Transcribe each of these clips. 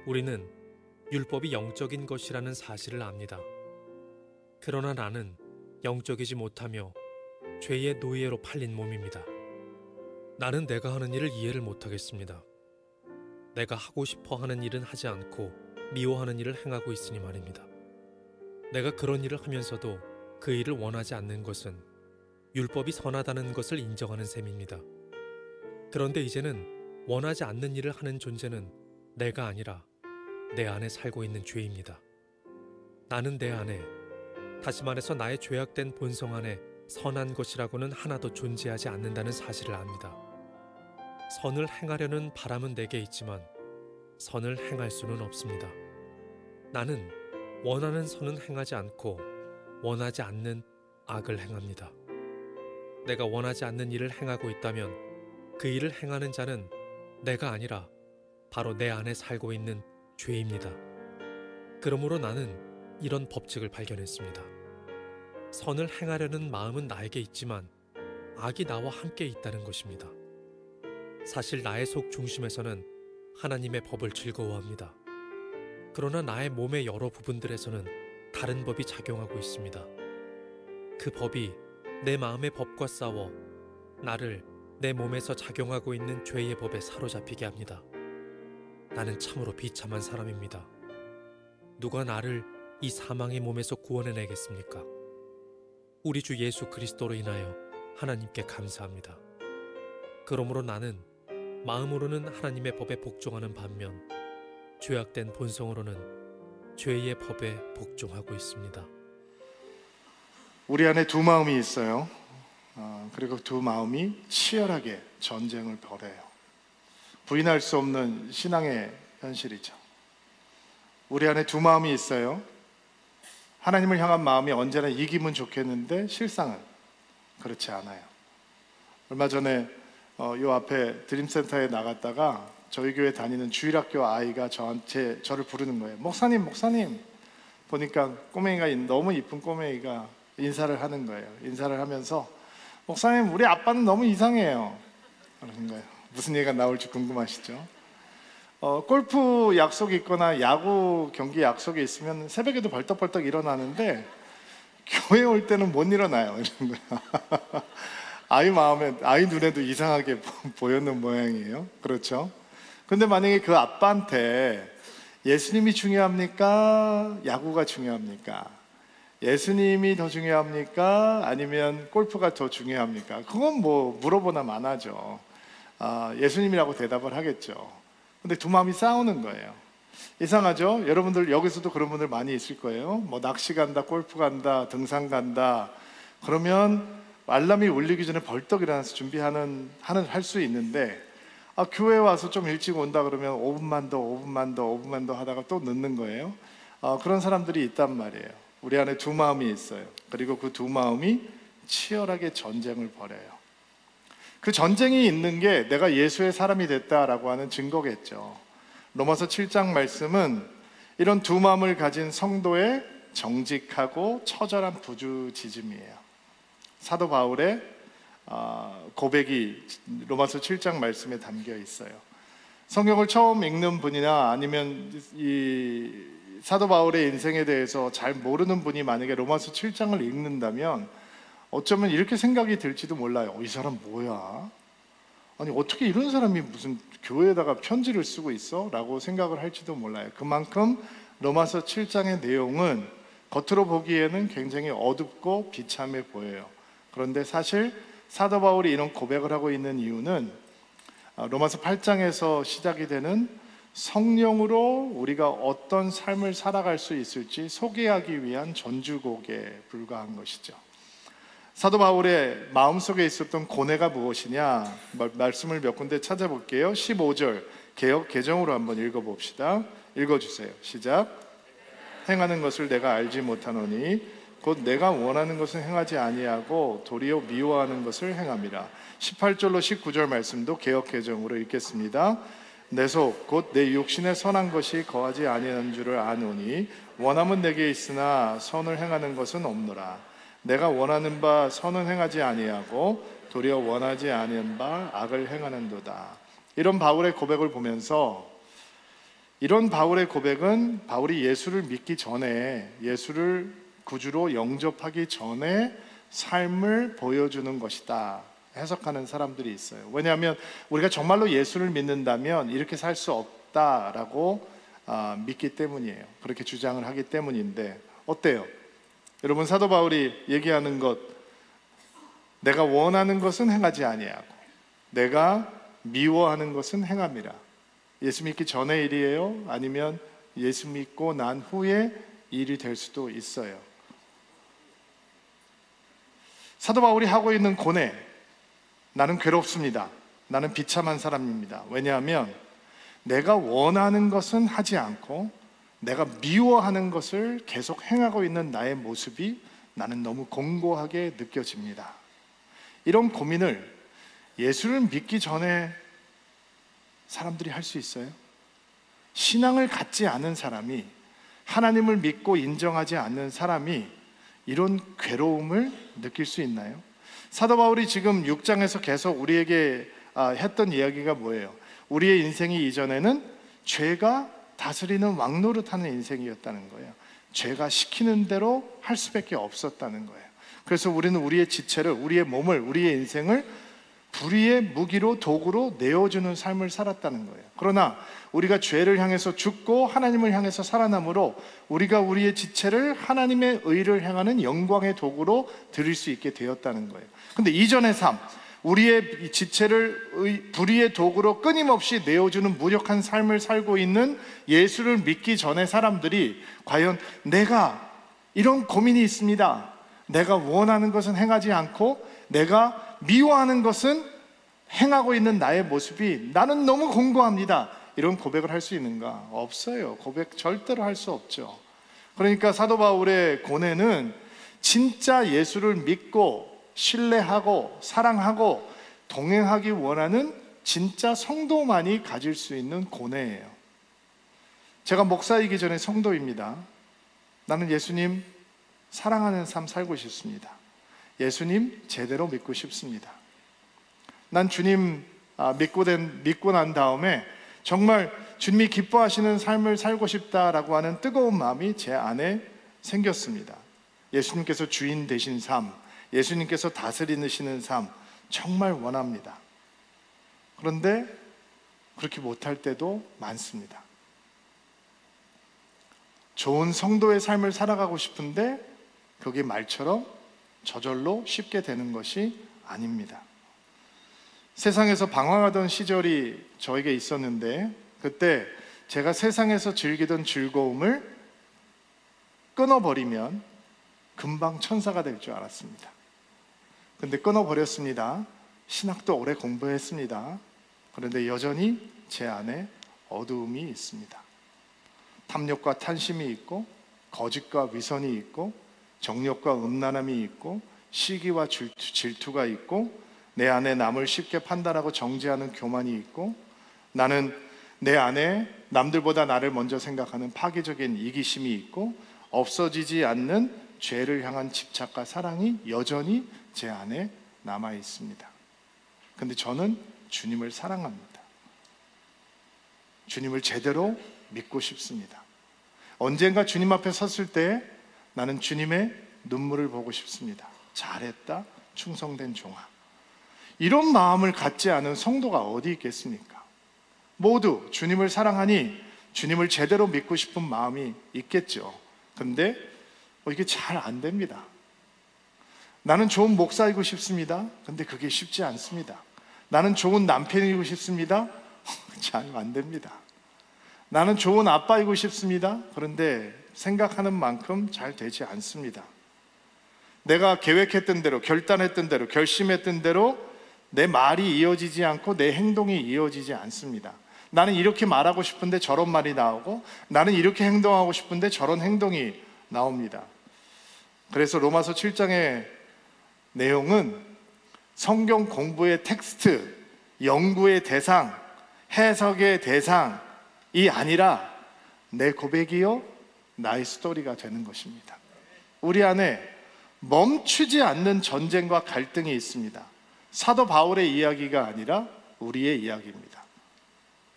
우리는 율법이 영적인 것이라는 사실을 압니다. 그러나 나는 영적이지 못하며 죄의 노예로 팔린 몸입니다. 나는 내가 하는 일을 이해를 못하겠습니다. 내가 하고 싶어 하는 일은 하지 않고 미워하는 일을 행하고 있으니 말입니다. 내가 그런 일을 하면서도 그 일을 원하지 않는 것은 율법이 선하다는 것을 인정하는 셈입니다. 그런데 이제는 원하지 않는 일을 하는 존재는 내가 아니라 내 안에 살고 있는 죄입니다. 나는 내 안에, 다시 말해서 나의 죄악된 본성 안에 선한 것이라고는 하나도 존재하지 않는다는 사실을 압니다. 선을 행하려는 바람은 내게 있지만 선을 행할 수는 없습니다. 나는 원하는 선은 행하지 않고 원하지 않는 악을 행합니다. 내가 원하지 않는 일을 행하고 있다면 그 일을 행하는 자는 내가 아니라 바로 내 안에 살고 있는 죄입니다. 그러므로 나는 이런 법칙을 발견했습니다. 선을 행하려는 마음은 나에게 있지만 악이 나와 함께 있다는 것입니다. 사실 나의 속 중심에서는 하나님의 법을 즐거워합니다. 그러나 나의 몸의 여러 부분들에서는 다른 법이 작용하고 있습니다. 그 법이 내 마음의 법과 싸워 나를 내 몸에서 작용하고 있는 죄의 법에 사로잡히게 합니다. 나는 참으로 비참한 사람입니다. 누가 나를 이 사망의 몸에서 구원해내겠습니까? 우리 주 예수 그리스도로 인하여 하나님께 감사합니다. 그러므로 나는 마음으로는 하나님의 법에 복종하는 반면 죄악된 본성으로는 죄의 법에 복종하고 있습니다. 우리 안에 두 마음이 있어요. 그리고 두 마음이 치열하게 전쟁을 벌여요. 부인할 수 없는 신앙의 현실이죠. 우리 안에 두 마음이 있어요. 하나님을 향한 마음이 언제나 이기면 좋겠는데 실상은 그렇지 않아요. 얼마 전에 요 앞에 드림센터에 나갔다가 저희 교회 다니는 주일학교 아이가 저를 부르는 거예요. 목사님, 목사님. 보니까 꼬맹이가, 너무 이쁜 꼬맹이가 인사를 하는 거예요. 인사를 하면서 목사님, 우리 아빠는 너무 이상해요. 그러는 거예요. 무슨 얘기가 나올지 궁금하시죠? 골프 약속이 있거나 야구 경기 약속이 있으면 새벽에도 벌떡벌떡 일어나는데 교회 올 때는 못 일어나요. 이런 거예요. 아이 눈에도 이상하게 보였는 모양이에요. 그렇죠? 근데 만약에 그 아빠한테 예수님이 중요합니까? 야구가 중요합니까? 예수님이 더 중요합니까? 아니면 골프가 더 중요합니까? 그건 뭐 물어보나 마나죠. 예수님이라고 대답을 하겠죠. 근데 두 마음이 싸우는 거예요. 이상하죠? 여러분들 여기서도 그런 분들 많이 있을 거예요. 뭐 낚시 간다, 골프 간다, 등산 간다. 그러면 알람이 울리기 전에 벌떡 일어나서 할 수 있는데 교회 와서 좀 일찍 온다 그러면 5분만 더 하다가 또 늦는 거예요. 그런 사람들이 있단 말이에요. 우리 안에 두 마음이 있어요. 그리고 그 두 마음이 치열하게 전쟁을 벌여요. 그 전쟁이 있는 게 내가 예수의 사람이 됐다라고 하는 증거겠죠. 로마서 7장 말씀은 이런 두 마음을 가진 성도의 정직하고 처절한 부주지즘이에요. 사도 바울의 고백이 로마서 7장 말씀에 담겨 있어요. 성경을 처음 읽는 분이나 아니면 이 사도 바울의 인생에 대해서 잘 모르는 분이 만약에 로마서 7장을 읽는다면 어쩌면 이렇게 생각이 들지도 몰라요. 이 사람 뭐야? 아니 어떻게 이런 사람이 무슨 교회에다가 편지를 쓰고 있어? 라고 생각을 할지도 몰라요. 그만큼 로마서 7장의 내용은 겉으로 보기에는 굉장히 어둡고 비참해 보여요. 그런데 사실 사도 바울이 이런 고백을 하고 있는 이유는 로마서 8장에서 시작이 되는 성령으로 우리가 어떤 삶을 살아갈 수 있을지 소개하기 위한 전주곡에 불과한 것이죠. 사도 바울의 마음속에 있었던 고뇌가 무엇이냐, 말씀을 몇 군데 찾아볼게요. 15절 개역 개정으로 한번 읽어봅시다. 읽어주세요. 시작. 행하는 것을 내가 알지 못하노니 곧 내가 원하는 것은 행하지 아니하고 도리어 미워하는 것을 행함이라. 18절로 19절 말씀도 개역 개정으로 읽겠습니다. 내 속 곧 내 육신에 선한 것이 거하지 아니하는 줄을 아노니 원함은 내게 있으나 선을 행하는 것은 없노라. 내가 원하는 바 선은 행하지 아니하고 도리어 원하지 아니한 바 악을 행하는도다. 이런 바울의 고백을 보면서 이런 바울의 고백은 바울이 예수를 믿기 전에, 예수를 구주로 영접하기 전에 삶을 보여주는 것이다 해석하는 사람들이 있어요. 왜냐하면 우리가 정말로 예수를 믿는다면 이렇게 살 수 없다라고 믿기 때문이에요. 그렇게 주장을 하기 때문인데, 어때요? 여러분, 사도 바울이 얘기하는 것, 내가 원하는 것은 행하지 아니하고 내가 미워하는 것은 행함이라. 예수 믿기 전의 일이에요? 아니면 예수 믿고 난 후에 일이 될 수도 있어요. 사도 바울이 하고 있는 고뇌, 나는 괴롭습니다. 나는 비참한 사람입니다. 왜냐하면 내가 원하는 것은 하지 않고 내가 미워하는 것을 계속 행하고 있는 나의 모습이 나는 너무 공고하게 느껴집니다. 이런 고민을 예수를 믿기 전에 사람들이 할 수 있어요? 신앙을 갖지 않은 사람이, 하나님을 믿고 인정하지 않는 사람이 이런 괴로움을 느낄 수 있나요? 사도 바울이 지금 6장에서 계속 우리에게 했던 이야기가 뭐예요? 우리의 인생이 이전에는 죄가 다스리는 왕노릇하는 인생이었다는 거예요. 죄가 시키는 대로 할 수밖에 없었다는 거예요. 그래서 우리는 우리의 지체를, 우리의 몸을, 우리의 인생을 불의의 무기로, 도구로 내어주는 삶을 살았다는 거예요. 그러나 우리가 죄를 향해서 죽고 하나님을 향해서 살아남으로 우리가 우리의 지체를 하나님의 의를 행하는 영광의 도구로 드릴 수 있게 되었다는 거예요. 근데 이전의 삶, 우리의 지체를 불의의 도구로 끊임없이 내어주는 무력한 삶을 살고 있는 예수를 믿기 전의 사람들이 과연 내가 이런 고민이 있습니다, 내가 원하는 것은 행하지 않고 내가 미워하는 것은 행하고 있는 나의 모습이 나는 너무 공고합니다, 이런 고백을 할 수 있는가? 없어요. 고백 절대로 할 수 없죠. 그러니까 사도 바울의 고뇌는 진짜 예수를 믿고 신뢰하고 사랑하고 동행하기 원하는 진짜 성도만이 가질 수 있는 고뇌예요. 제가 목사이기 전에 성도입니다. 나는 예수님 사랑하는 삶 살고 싶습니다. 예수님 제대로 믿고 싶습니다. 난 주님 믿고 난 다음에 정말 주님이 기뻐하시는 삶을 살고 싶다라고 하는 뜨거운 마음이 제 안에 생겼습니다. 예수님께서 주인 되신 삶, 예수님께서 다스리시는 삶 정말 원합니다. 그런데 그렇게 못할 때도 많습니다. 좋은 성도의 삶을 살아가고 싶은데 그게 말처럼 저절로 쉽게 되는 것이 아닙니다. 세상에서 방황하던 시절이 저에게 있었는데, 그때 제가 세상에서 즐기던 즐거움을 끊어버리면 금방 천사가 될 줄 알았습니다. 근데 끊어버렸습니다. 신학도 오래 공부했습니다. 그런데 여전히 제 안에 어두움이 있습니다. 탐욕과 탄심이 있고, 거짓과 위선이 있고, 정욕과 음란함이 있고, 시기와 질투가 있고, 내 안에 남을 쉽게 판단하고 정죄하는 교만이 있고, 나는 내 안에 남들보다 나를 먼저 생각하는 파괴적인 이기심이 있고, 없어지지 않는 죄를 향한 집착과 사랑이 여전히 제 안에 남아 있습니다. 근데 저는 주님을 사랑합니다. 주님을 제대로 믿고 싶습니다. 언젠가 주님 앞에 섰을 때 나는 주님의 눈물을 보고 싶습니다. 잘했다, 충성된 종아. 이런 마음을 갖지 않은 성도가 어디 있겠습니까? 모두 주님을 사랑하니 주님을 제대로 믿고 싶은 마음이 있겠죠. 근데 이게 잘 안 됩니다. 나는 좋은 목사이고 싶습니다. 근데 그게 쉽지 않습니다. 나는 좋은 남편이고 싶습니다. 잘 안 됩니다. 나는 좋은 아빠이고 싶습니다. 그런데 생각하는 만큼 잘 되지 않습니다. 내가 계획했던 대로, 결단했던 대로, 결심했던 대로 내 말이 이어지지 않고 내 행동이 이어지지 않습니다. 나는 이렇게 말하고 싶은데 저런 말이 나오고, 나는 이렇게 행동하고 싶은데 저런 행동이 나옵니다. 그래서 로마서 7장의 내용은 성경 공부의 텍스트, 연구의 대상, 해석의 대상이 아니라 내 고백이요 나의 스토리가 되는 것입니다. 우리 안에 멈추지 않는 전쟁과 갈등이 있습니다. 사도 바울의 이야기가 아니라 우리의 이야기입니다.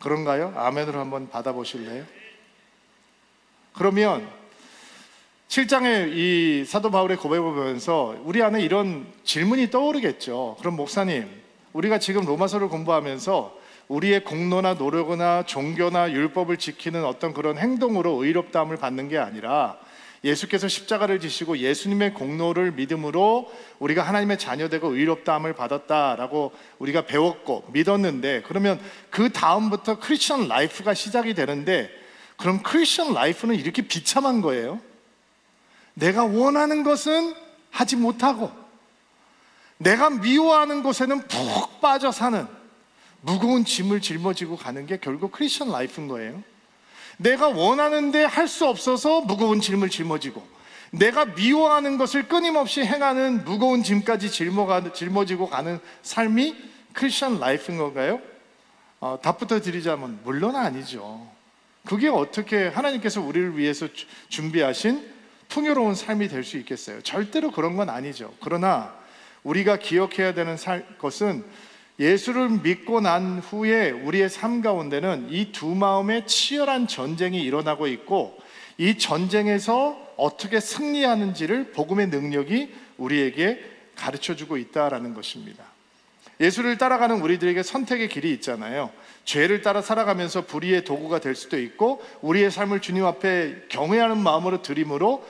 그런가요? 아멘으로 한번 받아보실래요? 그러면 7장의 이 사도 바울의 고백을 보면서 우리 안에 이런 질문이 떠오르겠죠. 그럼 목사님, 우리가 지금 로마서를 공부하면서 우리의 공로나 노력이나 종교나 율법을 지키는 어떤 그런 행동으로 의롭다함을 받는 게 아니라 예수께서 십자가를 지시고 예수님의 공로를 믿음으로 우리가 하나님의 자녀되고 의롭다함을 받았다라고 우리가 배웠고 믿었는데, 그러면 그 다음부터 크리스천 라이프가 시작이 되는데, 그럼 크리스천 라이프는 이렇게 비참한 거예요. 내가 원하는 것은 하지 못하고 내가 미워하는 곳에는 푹 빠져 사는 무거운 짐을 짊어지고 가는 게 결국 크리스천 라이프인 거예요. 내가 원하는데 할 수 없어서 무거운 짐을 짊어지고, 내가 미워하는 것을 끊임없이 행하는 무거운 짐까지 짊어지고 가는 삶이 크리스천 라이프인 건가요? 답부터 드리자면 물론 아니죠. 그게 어떻게 하나님께서 우리를 위해서 준비하신 풍요로운 삶이 될 수 있겠어요? 절대로 그런 건 아니죠. 그러나 우리가 기억해야 되는 것은 예수를 믿고 난 후에 우리의 삶 가운데는 이 두 마음의 치열한 전쟁이 일어나고 있고, 이 전쟁에서 어떻게 승리하는지를 복음의 능력이 우리에게 가르쳐주고 있다라는 것입니다. 예수를 따라가는 우리들에게 선택의 길이 있잖아요. 죄를 따라 살아가면서 불의의 도구가 될 수도 있고, 우리의 삶을 주님 앞에 경외하는 마음으로 드림으로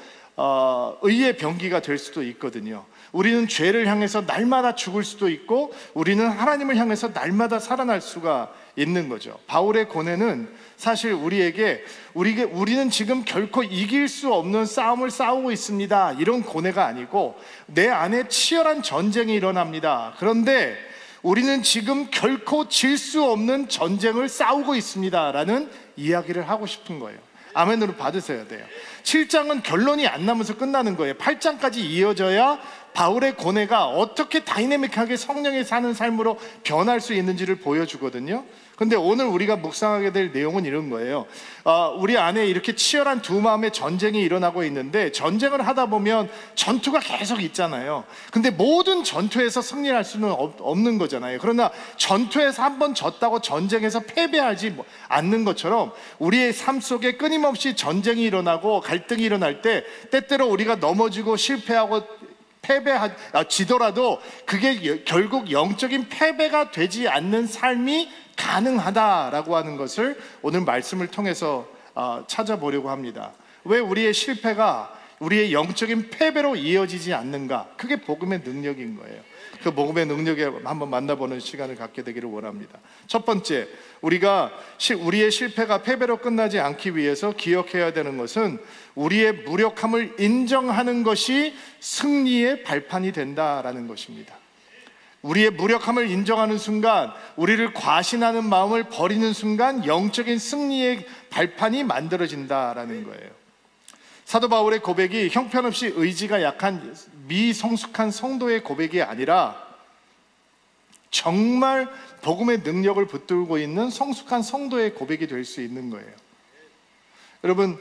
의의 병기가 될 수도 있거든요. 우리는 죄를 향해서 날마다 죽을 수도 있고, 우리는 하나님을 향해서 날마다 살아날 수가 있는 거죠. 바울의 고뇌는 사실 우리는 지금 결코 이길 수 없는 싸움을 싸우고 있습니다, 이런 고뇌가 아니고, 내 안에 치열한 전쟁이 일어납니다. 그런데 우리는 지금 결코 질 수 없는 전쟁을 싸우고 있습니다 라는 이야기를 하고 싶은 거예요. 아멘으로 받으셔야 돼요. 7장은 결론이 안 나면서 끝나는 거예요. 8장까지 이어져야 바울의 고뇌가 어떻게 다이내믹하게 성령에 사는 삶으로 변할 수 있는지를 보여주거든요. 근데 오늘 우리가 묵상하게 될 내용은 이런 거예요. 우리 안에 이렇게 치열한 두 마음의 전쟁이 일어나고 있는데, 전쟁을 하다 보면 전투가 계속 있잖아요. 근데 모든 전투에서 승리할 수는 없는 거잖아요. 그러나 전투에서 한번 졌다고 전쟁에서 패배하지 않는 것처럼 우리의 삶 속에 끊임없이 전쟁이 일어나고 갈등이 일어날 때, 때때로 우리가 넘어지고 실패하고 지더라도 그게 결국 영적인 패배가 되지 않는 삶이 가능하다라고 하는 것을 오늘 말씀을 통해서 찾아보려고 합니다. 왜 우리의 실패가 우리의 영적인 패배로 이어지지 않는가? 그게 복음의 능력인 거예요. 그 복음의 능력에 한번 만나보는 시간을 갖게 되기를 원합니다. 첫 번째, 우리가 우리의 실패가 패배로 끝나지 않기 위해서 기억해야 되는 것은 우리의 무력함을 인정하는 것이 승리의 발판이 된다라는 것입니다. 우리의 무력함을 인정하는 순간, 우리를 과신하는 마음을 버리는 순간 영적인 승리의 발판이 만들어진다라는 거예요. 사도 바울의 고백이 형편없이 의지가 약한 미성숙한 성도의 고백이 아니라 정말 복음의 능력을 붙들고 있는 성숙한 성도의 고백이 될 수 있는 거예요. 여러분,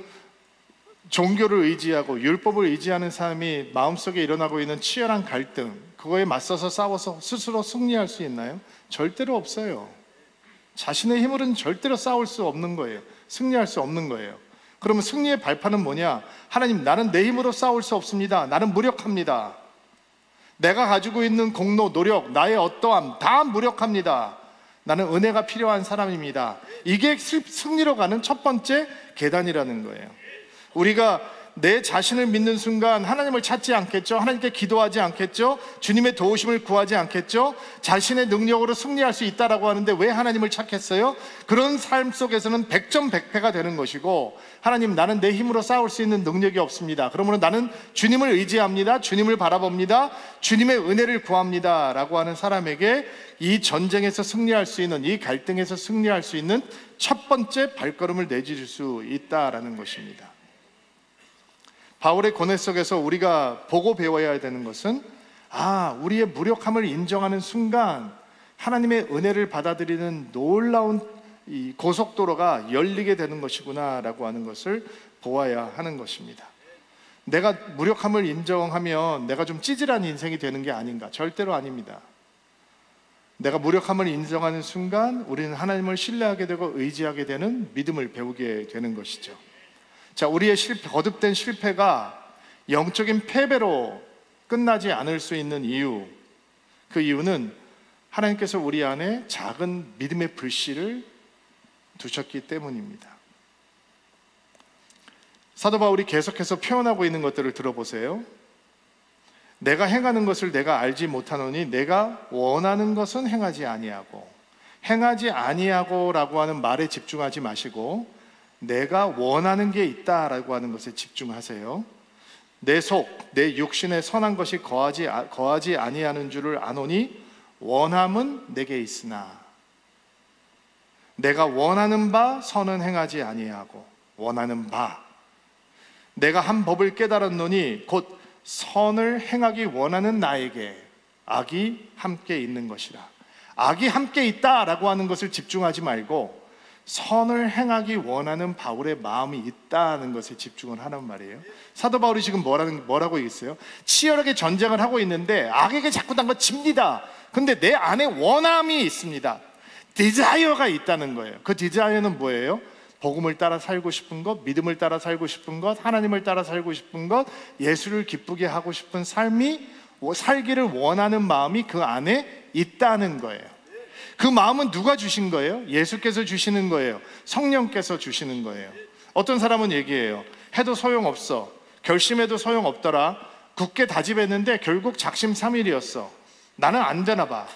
종교를 의지하고 율법을 의지하는 사람이 마음속에 일어나고 있는 치열한 갈등, 그거에 맞서서 싸워서 스스로 승리할 수 있나요? 절대로 없어요. 자신의 힘으로는 절대로 싸울 수 없는 거예요. 승리할 수 없는 거예요. 그러면 승리의 발판은 뭐냐? 하나님, 나는 내 힘으로 싸울 수 없습니다. 나는 무력합니다. 내가 가지고 있는 공로, 노력, 나의 어떠함 다 무력합니다. 나는 은혜가 필요한 사람입니다. 이게 승리로 가는 첫 번째 계단이라는 거예요. 우리가 내 자신을 믿는 순간 하나님을 찾지 않겠죠? 하나님께 기도하지 않겠죠? 주님의 도우심을 구하지 않겠죠? 자신의 능력으로 승리할 수 있다라고 하는데 왜 하나님을 찾겠어요? 그런 삶 속에서는 백전백패가 되는 것이고, 하나님, 나는 내 힘으로 싸울 수 있는 능력이 없습니다. 그러므로 나는 주님을 의지합니다. 주님을 바라봅니다. 주님의 은혜를 구합니다 라고 하는 사람에게 이 전쟁에서 승리할 수 있는, 이 갈등에서 승리할 수 있는 첫 번째 발걸음을 내줄 수 있다라는 것입니다. 바울의 고뇌 속에서 우리가 보고 배워야 되는 것은, 우리의 무력함을 인정하는 순간 하나님의 은혜를 받아들이는 놀라운 이 고속도로가 열리게 되는 것이구나 라고 하는 것을 보아야 하는 것입니다. 내가 무력함을 인정하면 내가 좀 찌질한 인생이 되는 게 아닌가? 절대로 아닙니다. 내가 무력함을 인정하는 순간 우리는 하나님을 신뢰하게 되고 의지하게 되는 믿음을 배우게 되는 것이죠. 자, 우리의 거듭된 실패가 영적인 패배로 끝나지 않을 수 있는 이유, 그 이유는 하나님께서 우리 안에 작은 믿음의 불씨를 두셨기 때문입니다. 사도 바울이 계속해서 표현하고 있는 것들을 들어보세요. 내가 행하는 것을 내가 알지 못하노니 내가 원하는 것은 행하지 아니하고, 행하지 아니하고라고 하는 말에 집중하지 마시고 내가 원하는 게 있다라고 하는 것에 집중하세요. 내 속, 내 육신에 선한 것이 거하지 아니하는 줄을 아노니 원함은 내게 있으나 내가 원하는 바 선은 행하지 아니하고, 원하는 바, 내가 한 법을 깨달았노니 곧 선을 행하기 원하는 나에게 악이 함께 있는 것이라. 악이 함께 있다라고 하는 것을 집중하지 말고 선을 행하기 원하는 바울의 마음이 있다는 것에 집중을 하는 말이에요. 사도 바울이 지금 뭐라고 얘기했어요? 치열하게 전쟁을 하고 있는데 악에게 자꾸 집니다. 근데 내 안에 원함이 있습니다. 디자이어가 있다는 거예요. 그 디자이어는 뭐예요? 복음을 따라 살고 싶은 것, 믿음을 따라 살고 싶은 것, 하나님을 따라 살고 싶은 것, 예수를 기쁘게 하고 싶은 삶이, 살기를 원하는 마음이 그 안에 있다는 거예요. 그 마음은 누가 주신 거예요? 예수께서 주시는 거예요. 성령께서 주시는 거예요. 어떤 사람은 얘기해요. 해도 소용없어. 결심해도 소용없더라. 굳게 다짐했는데 결국 작심삼일이었어. 나는 안 되나 봐.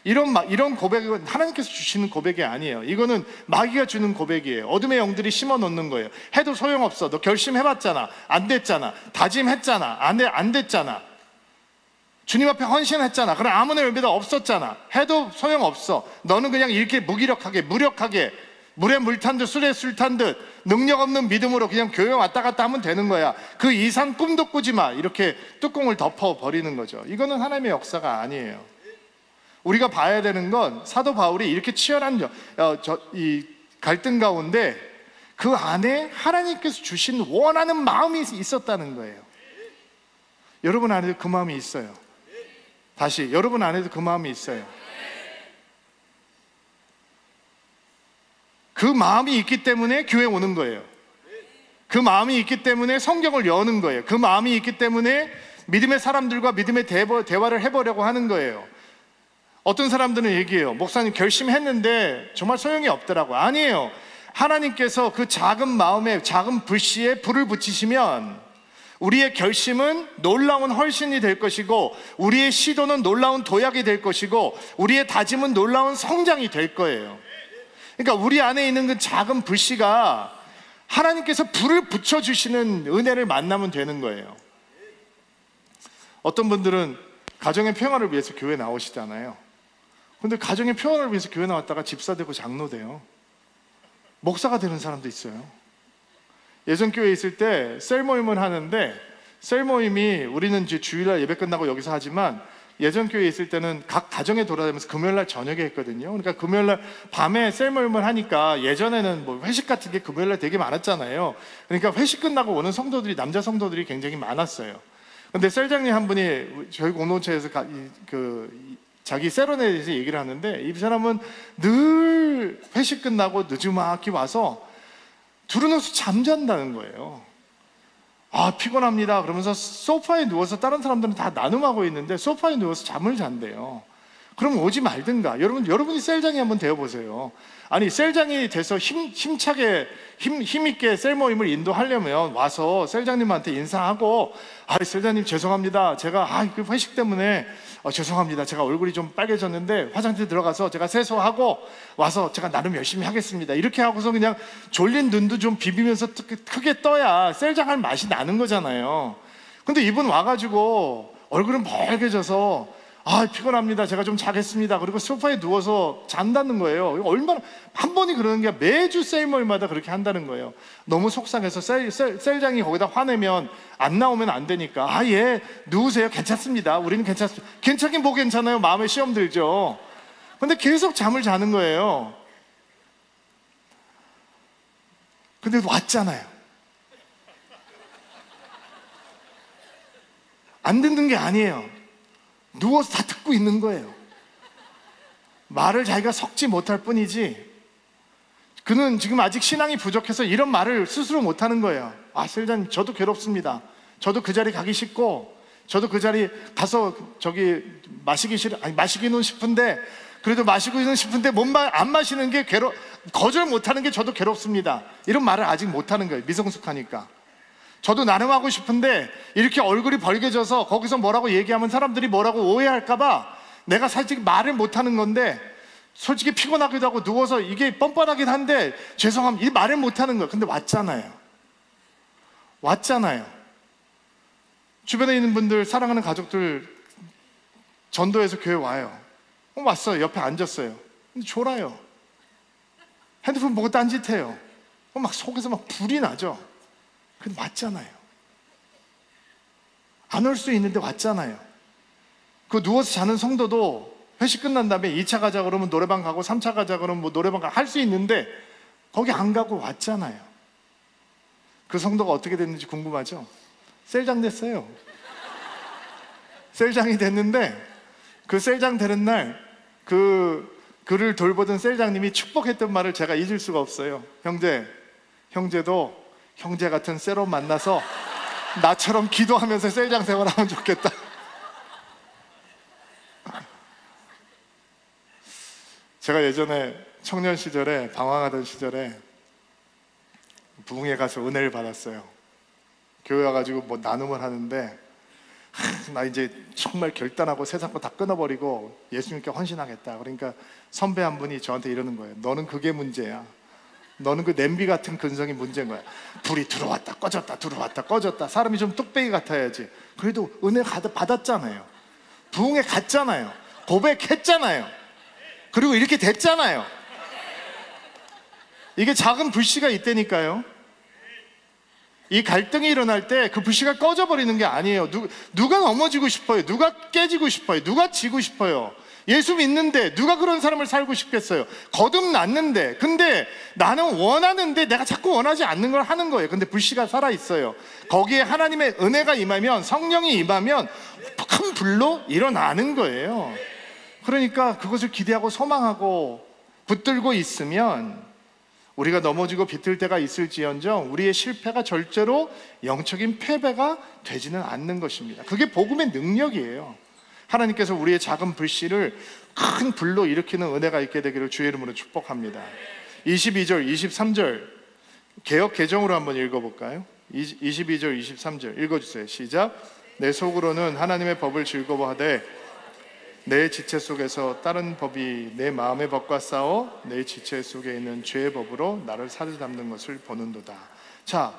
이런 고백은 하나님께서 주시는 고백이 아니에요. 이거는 마귀가 주는 고백이에요. 어둠의 영들이 심어 놓는 거예요. 해도 소용없어. 너 결심해봤잖아. 안 됐잖아. 다짐했잖아. 안 됐잖아. 주님 앞에 헌신했잖아. 그럼 아무런 의미도 없었잖아. 해도 소용없어. 너는 그냥 이렇게 무기력하게, 무력하게, 물에 물 탄 듯 술에 술 탄 듯 능력 없는 믿음으로 그냥 교회 왔다 갔다 하면 되는 거야. 그 이상 꿈도 꾸지 마. 이렇게 뚜껑을 덮어버리는 거죠. 이거는 하나님의 역사가 아니에요. 우리가 봐야 되는 건 사도 바울이 이렇게 치열한 이 갈등 가운데 그 안에 하나님께서 주신 원하는 마음이 있었다는 거예요. 여러분 안에도 그 마음이 있어요. 다시, 여러분 안에도 그 마음이 있어요. 그 마음이 있기 때문에 교회 오는 거예요. 그 마음이 있기 때문에 성경을 여는 거예요. 그 마음이 있기 때문에 믿음의 사람들과 믿음의 대화를 해보려고 하는 거예요. 어떤 사람들은 얘기해요. 목사님 결심했는데 정말 소용이 없더라고. 아니에요. 하나님께서 그 작은 마음에, 작은 불씨에 불을 붙이시면 우리의 결심은 놀라운 헌신이 될 것이고, 우리의 시도는 놀라운 도약이 될 것이고, 우리의 다짐은 놀라운 성장이 될 거예요. 그러니까 우리 안에 있는 그 작은 불씨가 하나님께서 불을 붙여주시는 은혜를 만나면 되는 거예요. 어떤 분들은 가정의 평화를 위해서 교회 나오시잖아요. 근데 가정의 평화를 위해서 교회 나왔다가 집사 되고 장로 돼요. 목사가 되는 사람도 있어요. 예전 교회에 있을 때 셀 모임을 하는데, 셀 모임이 우리는 이제 주일날 예배 끝나고 여기서 하지만 예전 교회에 있을 때는 각 가정에 돌아다니면서 금요일날 저녁에 했거든요. 그러니까 금요일날 밤에 셀 모임을 하니까, 예전에는 뭐 회식 같은 게 금요일날 되게 많았잖아요. 그러니까 회식 끝나고 오는 성도들이, 남자 성도들이 굉장히 많았어요. 근데 셀장님 한 분이 저희 공동체에서 자기 셀원에 대해서 얘기를 하는데, 이 사람은 늘 회식 끝나고 늦지막히 와서 두루누워서 잠잔다는 거예요. 아, 피곤합니다. 그러면서 소파에 누워서, 다른 사람들은 다 나눔하고 있는데 소파에 누워서 잠을 잔대요. 그럼 오지 말든가. 여러분이 셀장이 한번 되어보세요. 아니, 셀장이 돼서 힘차게, 힘있게 셀 모임을 인도하려면 와서 셀장님한테 인사하고, 아, 셀장님 죄송합니다. 제가 그 회식 때문에 죄송합니다. 제가 얼굴이 좀 빨개졌는데 화장실 들어가서 제가 세수하고 와서 제가 나름 열심히 하겠습니다. 이렇게 하고서 그냥 졸린 눈도 좀 비비면서 크게 떠야 셀장 할 맛이 나는 거잖아요. 근데 이분 와가지고 얼굴은 멀개져서, 아, 피곤합니다. 제가 좀 자겠습니다. 그리고 소파에 누워서 잔다는 거예요. 얼마나, 한 번이 그러는 게 매주 셀모임마다 그렇게 한다는 거예요. 너무 속상해서 셀장이 거기다 화내면 안 나오면 안 되니까, 아, 예, 누우세요. 괜찮습니다. 우리는 괜찮습니다. 괜찮긴 뭐 괜찮아요. 마음에 시험 들죠. 근데 계속 잠을 자는 거예요. 근데 왔잖아요. 안 듣는 게 아니에요. 누워서 다 듣고 있는 거예요. 말을 자기가 섞지 못할 뿐이지 그는 지금 아직 신앙이 부족해서 이런 말을 스스로 못하는 거예요. 아, 셀장님, 저도 괴롭습니다. 저도 그 자리 가기 싫고, 저도 그 자리 가서 마시기는 싶은데, 그래도 마시고는 싶은데 안 마시는 게 거절 못하는 게 저도 괴롭습니다. 이런 말을 아직 못하는 거예요. 미성숙하니까. 저도 나눔하고 싶은데 이렇게 얼굴이 벌개져서 거기서 뭐라고 얘기하면 사람들이 뭐라고 오해할까봐 내가 사실 말을 못하는 건데, 솔직히 피곤하기도 하고 누워서 이게 뻔뻔하긴 한데 죄송합니다. 이 말을 못하는 거예요. 근데 왔잖아요. 주변에 있는 분들, 사랑하는 가족들 전도해서 교회 와요. 왔어요. 옆에 앉았어요. 근데 졸아요. 핸드폰 보고 딴짓해요. 막 속에서 막 불이 나죠. 근데 왔잖아요. 안 올 수 있는데 왔잖아요. 그 누워서 자는 성도도 회식 끝난 다음에 2차 가자 그러면 노래방 가고 3차 가자 그러면 뭐 노래방 가고 할 수 있는데 거기 안 가고 왔잖아요. 그 성도가 어떻게 됐는지 궁금하죠? 셀장 됐어요. 셀장이 됐는데, 그 셀장 되는 날 그를 돌보던 셀장님이 축복했던 말을 제가 잊을 수가 없어요. 형제도 형제 같은 셀로 만나서 나처럼 기도하면서 셀장 생활하면 좋겠다. 제가 예전에 청년 시절에, 방황하던 시절에 부흥회 가서 은혜를 받았어요. 교회 와가지고 뭐 나눔을 하는데, 나 이제 정말 결단하고 세상 거 다 끊어버리고 예수님께 헌신하겠다. 그러니까 선배 한 분이 저한테 이러는 거예요. 너는 그게 문제야. 너는 그 냄비 같은 근성이 문제인 거야. 불이 들어왔다 꺼졌다 들어왔다 꺼졌다. 사람이 좀 뚝배기 같아야지. 그래도 은혜 받았잖아요. 부흥회 갔잖아요. 고백했잖아요. 그리고 이렇게 됐잖아요. 이게 작은 불씨가 있다니까요. 이 갈등이 일어날 때 그 불씨가 꺼져버리는 게 아니에요. 누가 넘어지고 싶어요? 누가 깨지고 싶어요? 누가 지고 싶어요? 예수 믿는데 누가 그런 사람을 살고 싶겠어요? 거듭났는데, 근데 나는 원하는데 내가 자꾸 원하지 않는 걸 하는 거예요. 근데 불씨가 살아있어요. 거기에 하나님의 은혜가 임하면, 성령이 임하면 큰 불로 일어나는 거예요. 그러니까 그것을 기대하고 소망하고 붙들고 있으면 우리가 넘어지고 비틀 때가 있을지언정 우리의 실패가 절대로 영적인 패배가 되지는 않는 것입니다. 그게 복음의 능력이에요. 하나님께서 우리의 작은 불씨를 큰 불로 일으키는 은혜가 있게 되기를 주의 이름으로 축복합니다. 22절, 23절 개역 개정으로 한번 읽어볼까요? 22절, 23절 읽어주세요. 시작. 내 속으로는 하나님의 법을 즐거워하되 내 지체 속에서 다른 법이 내 마음의 법과 싸워 내 지체 속에 있는 죄의 법으로 나를 사로잡는 것을 보는도다. 자,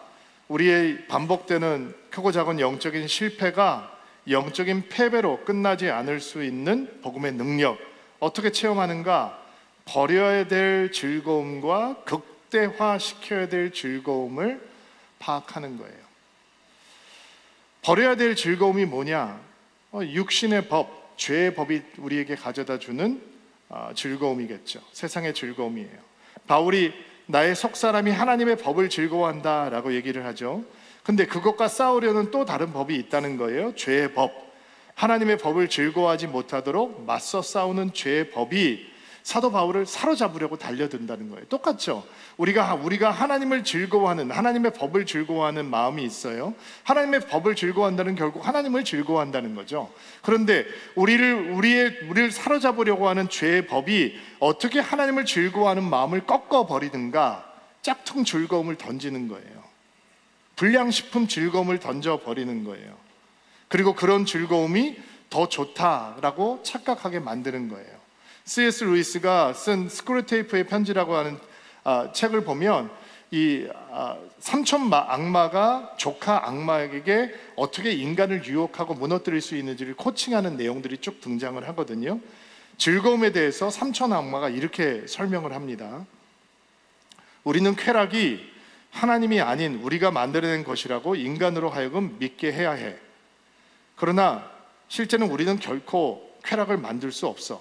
우리의 반복되는 크고 작은 영적인 실패가 영적인 패배로 끝나지 않을 수 있는 복음의 능력, 어떻게 체험하는가? 버려야 될 즐거움과 극대화시켜야 될 즐거움을 파악하는 거예요. 버려야 될 즐거움이 뭐냐? 육신의 법, 죄의 법이 우리에게 가져다 주는 즐거움이겠죠. 세상의 즐거움이에요. 바울이 나의 속사람이 하나님의 법을 즐거워한다라고 얘기를 하죠. 근데 그것과 싸우려는 또 다른 법이 있다는 거예요. 죄의 법. 하나님의 법을 즐거워하지 못하도록 맞서 싸우는 죄의 법이 사도 바울을 사로잡으려고 달려든다는 거예요. 똑같죠. 우리가 하나님을 즐거워하는, 하나님의 법을 즐거워하는 마음이 있어요. 하나님의 법을 즐거워한다는 결국 하나님을 즐거워한다는 거죠. 그런데 우리를 사로잡으려고 하는 죄의 법이 어떻게 하나님을 즐거워하는 마음을 꺾어버리든가 짝퉁 즐거움을 던지는 거예요. 불량식품 즐거움을 던져버리는 거예요. 그리고 그런 즐거움이 더 좋다라고 착각하게 만드는 거예요. C.S. 루이스가 쓴 스크루테이프의 편지라고 하는 책을 보면 이 삼촌 악마가 조카 악마에게 어떻게 인간을 유혹하고 무너뜨릴 수 있는지를 코칭하는 내용들이 쭉 등장을 하거든요. 즐거움에 대해서 삼촌 악마가 이렇게 설명을 합니다. 우리는 쾌락이 하나님이 아닌 우리가 만들어낸 것이라고 인간으로 하여금 믿게 해야 해. 그러나 실제는 우리는 결코 쾌락을 만들 수 없어.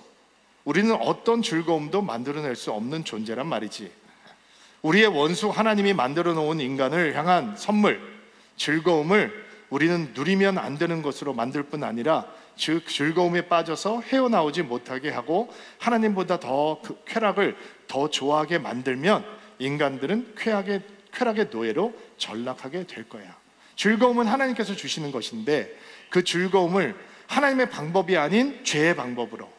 우리는 어떤 즐거움도 만들어낼 수 없는 존재란 말이지. 우리의 원수 하나님이 만들어 놓은 인간을 향한 선물, 즐거움을 우리는 누리면 안 되는 것으로 만들 뿐 아니라 즉 즐거움에 빠져서 헤어나오지 못하게 하고 하나님보다 더 쾌락을 더 좋아하게 만들면 인간들은 쾌락의 노예로 전락하게 될 거야. 즐거움은 하나님께서 주시는 것인데 그 즐거움을 하나님의 방법이 아닌 죄의 방법으로,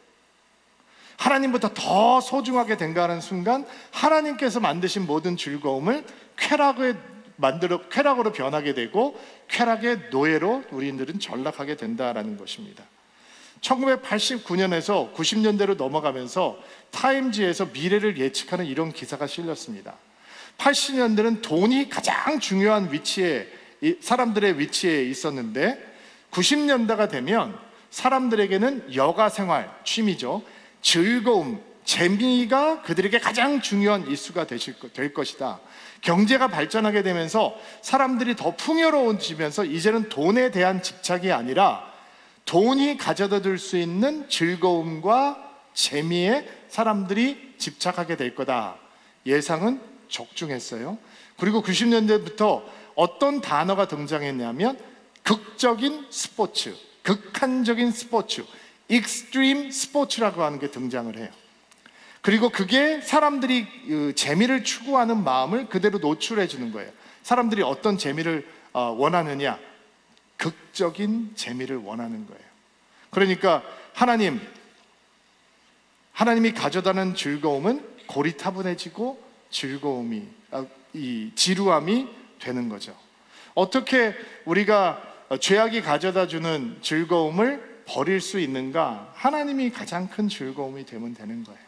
하나님보다 더 소중하게 된다는 순간 하나님께서 만드신 모든 즐거움을 쾌락으로 변하게 되고 쾌락의 노예로 우리들은 전락하게 된다라는 것입니다. 1989년에서 90년대로 넘어가면서 타임지에서 미래를 예측하는 이런 기사가 실렸습니다. 80년대는 돈이 가장 중요한 위치에, 사람들의 위치에 있었는데 90년대가 되면 사람들에게는 여가 생활, 취미죠, 즐거움, 재미가 그들에게 가장 중요한 이슈가 될 것이다. 경제가 발전하게 되면서 사람들이 더 풍요로워지면서 이제는 돈에 대한 집착이 아니라 돈이 가져다 줄 수 있는 즐거움과 재미에 사람들이 집착하게 될 거다. 예상은 적중했어요. 그리고 90년대부터 어떤 단어가 등장했냐면 극적인 스포츠, 극한적인 스포츠, 익스트림 스포츠라고 하는 게 등장을 해요. 그리고 그게 사람들이 재미를 추구하는 마음을 그대로 노출해 주는 거예요. 사람들이 어떤 재미를 원하느냐? 극적인 재미를 원하는 거예요. 그러니까 하나님이 가져다는 즐거움은 고리타분해지고 지루함이 되는 거죠. 어떻게 우리가 죄악이 가져다 주는 즐거움을 버릴 수 있는가? 하나님이 가장 큰 즐거움이 되면 되는 거예요.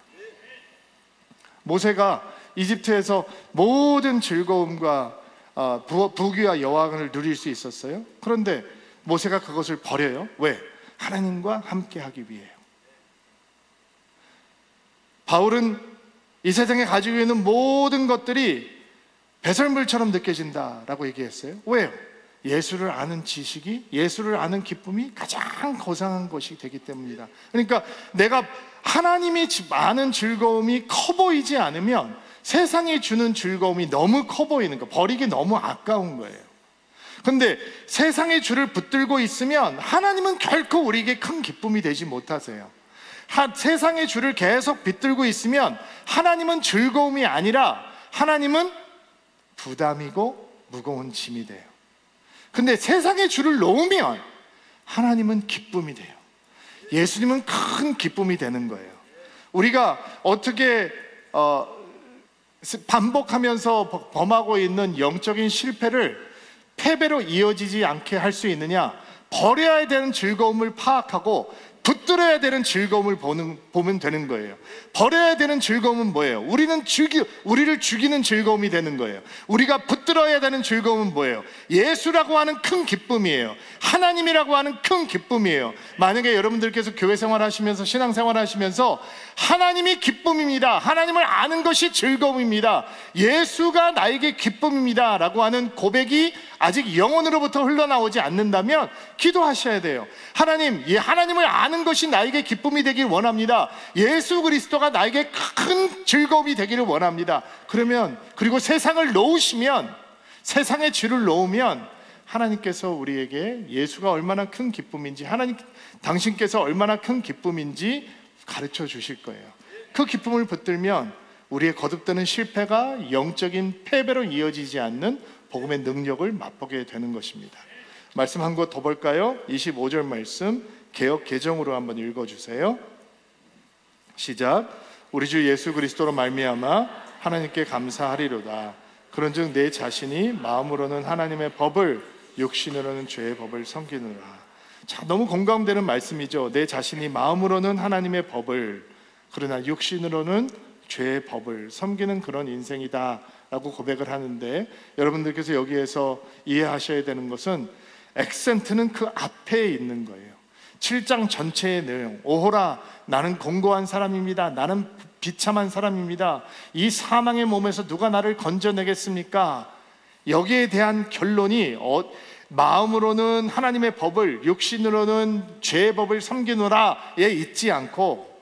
모세가 이집트에서 모든 즐거움과 부귀와 여왕을 누릴 수 있었어요. 그런데 모세가 그것을 버려요. 왜? 하나님과 함께 하기 위해요. 바울은 이 세상에 가지고 있는 모든 것들이 배설물처럼 느껴진다라고 얘기했어요. 왜요? 예수를 아는 지식이, 예수를 아는 기쁨이 가장 거창한 것이 되기 때문이다. 그러니까 내가 하나님이 아는 즐거움이 커 보이지 않으면 세상이 주는 즐거움이 너무 커 보이는 거, 버리기 너무 아까운 거예요. 근데 세상의 주를 붙들고 있으면 하나님은 결코 우리에게 큰 기쁨이 되지 못하세요. 세상의 주를 계속 붙들고 있으면 하나님은 즐거움이 아니라 하나님은 부담이고 무거운 짐이 돼요. 근데 세상의 주를 놓으면 하나님은 기쁨이 돼요. 예수님은 큰 기쁨이 되는 거예요. 우리가 어떻게 반복하면서 범하고 있는 영적인 실패를 패배로 이어지지 않게 할 수 있느냐? 버려야 되는 즐거움을 파악하고 붙들어야 되는 즐거움을 보면 되는 거예요. 버려야 되는 즐거움은 뭐예요? 우리를 죽이는 즐거움이 되는 거예요. 우리가 붙들어야 되는 즐거움은 뭐예요? 예수라고 하는 큰 기쁨이에요. 하나님이라고 하는 큰 기쁨이에요. 만약에 여러분들께서 교회 생활하시면서 신앙생활 하시면서 하나님이 기쁨입니다, 하나님을 아는 것이 즐거움입니다, 예수가 나에게 기쁨입니다 라고 하는 고백이 아직 영혼으로부터 흘러나오지 않는다면 기도하셔야 돼요. 하나님을 아는 것이 나에게 기쁨이 되길 원합니다. 예수 그리스도가 나에게 큰 즐거움이 되기를 원합니다. 그리고 세상을 놓으시면, 세상의 죄를 놓으면 하나님께서 우리에게 예수가 얼마나 큰 기쁨인지, 당신께서 얼마나 큰 기쁨인지 가르쳐 주실 거예요. 그 기쁨을 붙들면 우리의 거듭되는 실패가 영적인 패배로 이어지지 않는 복음의 능력을 맛보게 되는 것입니다. 말씀 한 것 더 볼까요? 25절 말씀 개역 개정으로 한번 읽어주세요. 시작. 우리 주 예수 그리스도로 말미암아 하나님께 감사하리로다. 그런즉 내 자신이 마음으로는 하나님의 법을, 육신으로는 죄의 법을 섬기느라. 자, 너무 공감되는 말씀이죠. 내 자신이 마음으로는 하나님의 법을, 그러나 육신으로는 죄의 법을 섬기는 그런 인생이다 라고 고백을 하는데, 여러분들께서 여기에서 이해하셔야 되는 것은 액센트는 그 앞에 있는 거예요. 7장 전체의 내용, 오호라 나는 공고한 사람입니다, 나는 비참한 사람입니다, 이 사망의 몸에서 누가 나를 건져내겠습니까? 여기에 대한 결론이 마음으로는 하나님의 법을, 육신으로는 죄의 법을 섬기노라에 있지 않고,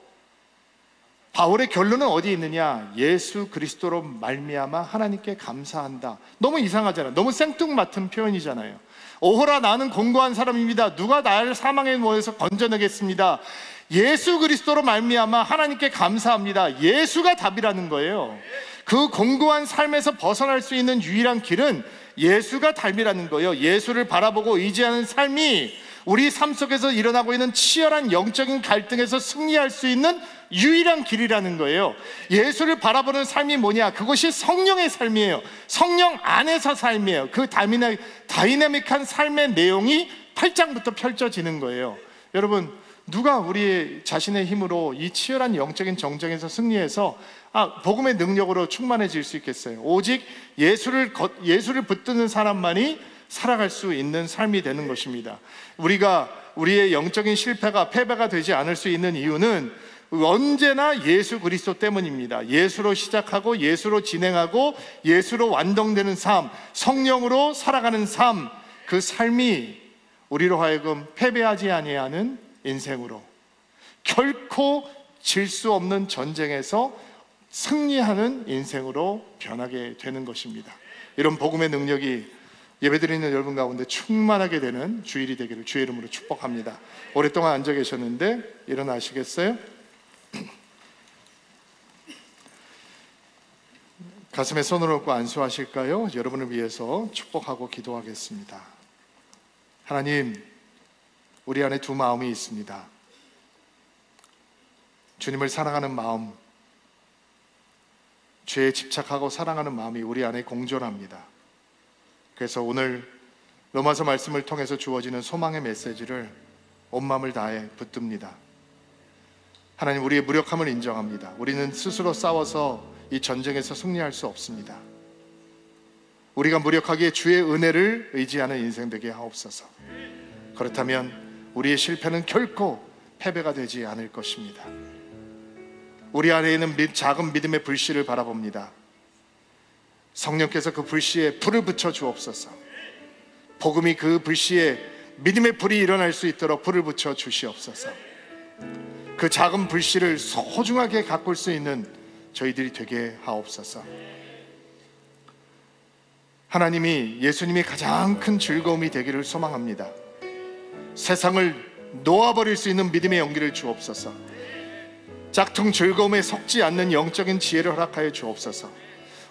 바울의 결론은 어디에 있느냐? 예수 그리스도로 말미암아 하나님께 감사한다. 너무 이상하잖아요. 너무 생뚱맞은 표현이잖아요. 오호라 나는 공고한 사람입니다, 누가 나를 사망의 몸에서 건져내겠습니다. 예수 그리스도로 말미암아 하나님께 감사합니다. 예수가 답이라는 거예요. 그 공고한 삶에서 벗어날 수 있는 유일한 길은 예수가 닮이라는 거예요. 예수를 바라보고 의지하는 삶이 우리 삶 속에서 일어나고 있는 치열한 영적인 갈등에서 승리할 수 있는 유일한 길이라는 거예요. 예수를 바라보는 삶이 뭐냐? 그것이 성령의 삶이에요. 성령 안에서 삶이에요. 그 다이내믹한 삶의 내용이 8장부터 펼쳐지는 거예요. 여러분, 누가 우리 자신의 힘으로 이 치열한 영적인 정쟁에서 승리해서 복음의 능력으로 충만해질 수 있겠어요? 오직 예수를 붙드는 사람만이 살아갈 수 있는 삶이 되는 것입니다. 우리가 우리의 영적인 실패가 패배가 되지 않을 수 있는 이유는 언제나 예수 그리스도 때문입니다. 예수로 시작하고 예수로 진행하고 예수로 완성되는 삶, 성령으로 살아가는 삶, 그 삶이 우리로 하여금 패배하지 아니하는 인생으로, 결코 질 수 없는 전쟁에서 승리하는 인생으로 변하게 되는 것입니다. 이런 복음의 능력이 예배드리는 여러분 가운데 충만하게 되는 주일이 되기를 주의 이름으로 축복합니다. 오랫동안 앉아 계셨는데 일어나시겠어요? 가슴에 손을 얹고 안수하실까요? 여러분을 위해서 축복하고 기도하겠습니다. 하나님, 우리 안에 두 마음이 있습니다. 주님을 사랑하는 마음, 죄에 집착하고 사랑하는 마음이 우리 안에 공존합니다. 그래서 오늘 로마서 말씀을 통해서 주어지는 소망의 메시지를 온 마음을 다해 붙듭니다. 하나님, 우리의 무력함을 인정합니다. 우리는 스스로 싸워서 이 전쟁에서 승리할 수 없습니다. 우리가 무력하기에 주의 은혜를 의지하는 인생 되게 하옵소서. 그렇다면 우리의 실패는 결코 패배가 되지 않을 것입니다. 우리 안에 있는 작은 믿음의 불씨를 바라봅니다. 성령께서 그 불씨에 불을 붙여 주옵소서. 복음이 그 불씨에 믿음의 불이 일어날 수 있도록 불을 붙여 주시옵소서. 그 작은 불씨를 소중하게 가꿀 수 있는 저희들이 되게 하옵소서. 하나님이, 예수님이 가장 큰 즐거움이 되기를 소망합니다. 세상을 놓아버릴 수 있는 믿음의 용기를 주옵소서. 짝퉁 즐거움에 속지 않는 영적인 지혜를 허락하여 주옵소서.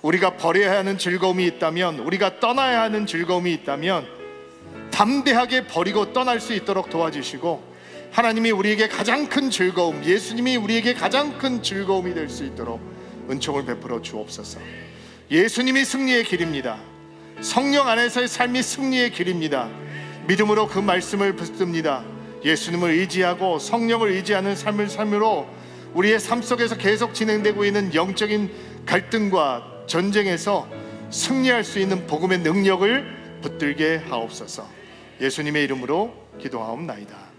우리가 버려야 하는 즐거움이 있다면, 우리가 떠나야 하는 즐거움이 있다면 담대하게 버리고 떠날 수 있도록 도와주시고, 하나님이 우리에게 가장 큰 즐거움, 예수님이 우리에게 가장 큰 즐거움이 될 수 있도록 은총을 베풀어 주옵소서. 예수님이 승리의 길입니다. 성령 안에서의 삶이 승리의 길입니다. 믿음으로 그 말씀을 붙듭니다. 예수님을 의지하고 성령을 의지하는 삶을 삶으로 우리의 삶 속에서 계속 진행되고 있는 영적인 갈등과 전쟁에서 승리할 수 있는 복음의 능력을 붙들게 하옵소서. 예수님의 이름으로 기도하옵나이다.